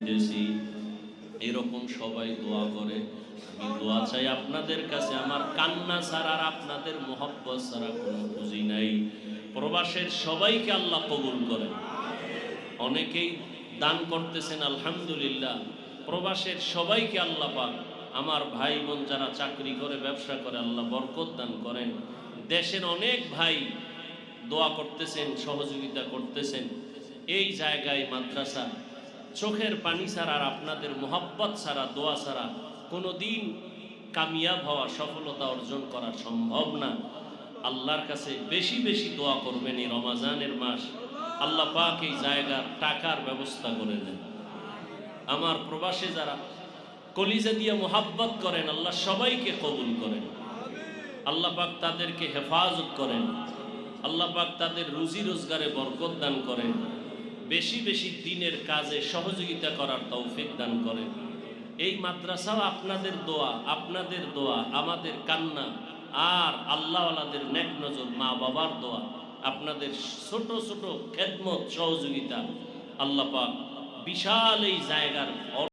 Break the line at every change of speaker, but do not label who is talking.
দেশি এরকম সবাই দোয়া করে। আমি দোয়া চাই আপনাদের কাছে, আমার কান্না ছাড়া আর আপনাদের মোহব্বত ছাড়া কোনো পুঁজি নাই। প্রবাসের সবাইকে আল্লাহ কবুল করেন। অনেকেই দান করতেছেন, আলহামদুলিল্লাহ। প্রবাসের সবাইকে আল্লাহ পাক, আমার ভাই বোন যারা চাকরি করে ব্যবসা করে, আল্লাহ বরকত দান করেন। দেশের অনেক ভাই দোয়া করতেছেন, সহযোগিতা করতেছেন। এই জায়গায় মাদ্রাসা চোখের পানি ছাড়া আর আপনাদের মোহাব্বত ছাড়া, দোয়া ছাড়া কোনো দিন কামিয়াব হওয়া, সফলতা অর্জন করা সম্ভব না। আল্লাহর কাছে বেশি বেশি দোয়া করবেন। এই রমাজানের মাস আল্লাহ পাক এই জায়গার টাকার ব্যবস্থা করে দেন। আমার প্রবাসে যারা কলিজা দিয়ে মোহাব্বত করেন, আল্লাহ সবাইকে কবুল করেন। আল্লাহ পাক তাদেরকে হেফাজত করেন। আল্লাহ পাক তাদের রুজি রোজগারে বরকত দান করেন। বেশি বেশি দিনের কাজে সহযোগিতা করার তৌফিক দান করেন। এই মাদ্রাসাও আপনাদের দোয়া, আপনাদের দোয়া, আমাদের কান্না, আর আল্লাহওয়ালাদের নেক নজর, মা বাবার দোয়া, আপনাদের ছোট ছোট খেদমত, সহযোগিতা, আল্লাহ পাক বিশাল এই জায়গার